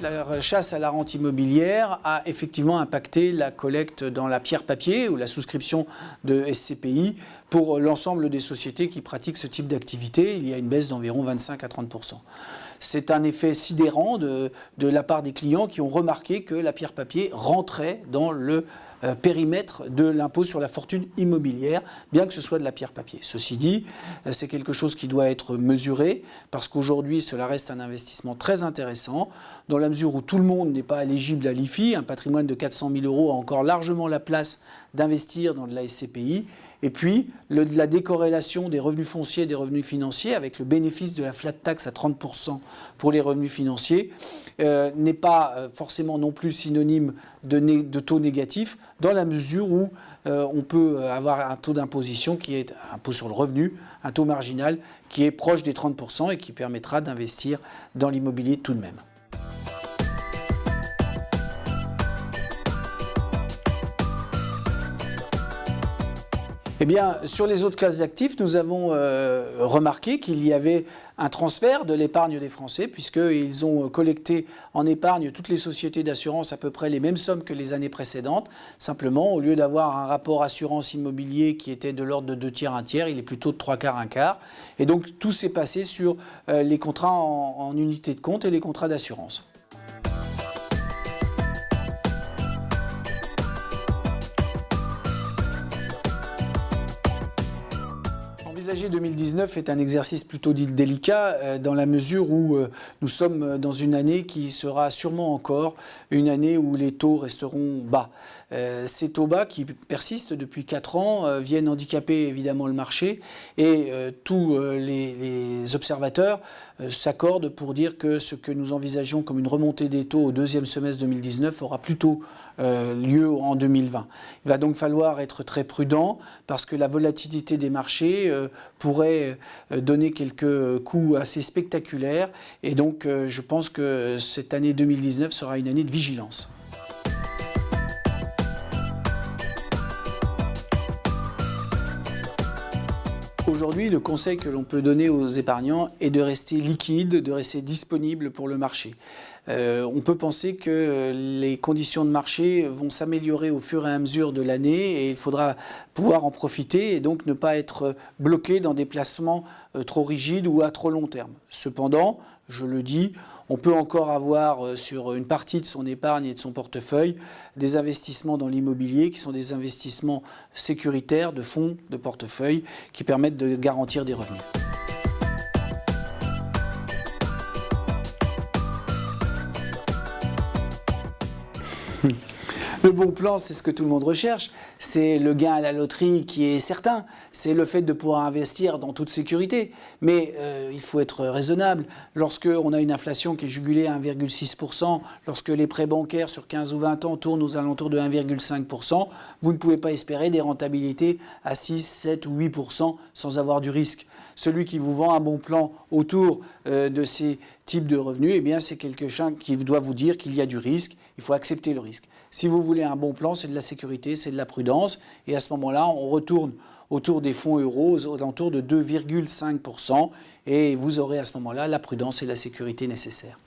La chasse à la rente immobilière a effectivement impacté la collecte dans la pierre papier ou la souscription de SCPI pour l'ensemble des sociétés qui pratiquent ce type d'activité. Il y a une baisse d'environ 25 à 30%. C'est un effet sidérant de la part des clients qui ont remarqué que la pierre papier rentrait dans le périmètre de l'impôt sur la fortune immobilière, bien que ce soit de la pierre papier. Ceci dit, c'est quelque chose qui doit être mesuré, parce qu'aujourd'hui, cela reste un investissement très intéressant, dans la mesure où tout le monde n'est pas éligible à l'IFI. Un patrimoine de 400 000 € a encore largement la place d'investir dans de la SCPI. Et puis, la décorrélation des revenus fonciers et des revenus financiers, avec le bénéfice de la flat tax à 30% pour les revenus financiers, n'est pas forcément non plus synonyme de taux négatif, dans la mesure où on peut avoir un taux d'imposition qui est un impôt sur le revenu, un taux marginal qui est proche des 30% et qui permettra d'investir dans l'immobilier tout de même. Eh bien, sur les autres classes d'actifs, nous avons remarqué qu'il y avait un transfert de l'épargne des Français, puisqu'ils ont collecté en épargne, toutes les sociétés d'assurance, à peu près les mêmes sommes que les années précédentes. Simplement, au lieu d'avoir un rapport assurance immobilier qui était de l'ordre de 2 tiers, 1 tiers, il est plutôt de 3 quarts, 1 quart. Et donc, tout s'est passé sur les contrats en unité de compte et les contrats d'assurance. Envisager 2019 est un exercice plutôt délicat dans la mesure où nous sommes dans une année qui sera sûrement encore une année où les taux resteront bas. Ces taux bas qui persistent depuis 4 ans viennent handicaper évidemment le marché et tous les observateurs s'accordent pour dire que ce que nous envisageons comme une remontée des taux au deuxième semestre 2019 aura plutôt lieu en 2020. Il va donc falloir être très prudent parce que la volatilité des marchés pourrait donner quelques coups assez spectaculaires et donc je pense que cette année 2019 sera une année de vigilance. Aujourd'hui, le conseil que l'on peut donner aux épargnants est de rester liquide, de rester disponible pour le marché. On peut penser que les conditions de marché vont s'améliorer au fur et à mesure de l'année et il faudra pouvoir en profiter et donc ne pas être bloqué dans des placements trop rigides ou à trop long terme. Cependant, je le dis, on peut encore avoir sur une partie de son épargne et de son portefeuille des investissements dans l'immobilier qui sont des investissements sécuritaires de fonds, de portefeuille qui permettent de garantir des revenus. Le bon plan, c'est ce que tout le monde recherche, c'est le gain à la loterie qui est certain, c'est le fait de pouvoir investir dans toute sécurité. Mais il faut être raisonnable. Lorsqu'on a une inflation qui est jugulée à 1,6%, lorsque les prêts bancaires sur 15 ou 20 ans tournent aux alentours de 1,5%, vous ne pouvez pas espérer des rentabilités à 6, 7 ou 8% sans avoir du risque. Celui qui vous vend un bon plan autour de ces types de revenus, eh bien, c'est quelqu'un qui doit vous dire qu'il y a du risque, il faut accepter le risque. Si vous voulez un bon plan, c'est de la sécurité, c'est de la prudence. Et à ce moment-là, on retourne autour des fonds euros, aux alentours de 2,5%. Et vous aurez à ce moment-là la prudence et la sécurité nécessaires.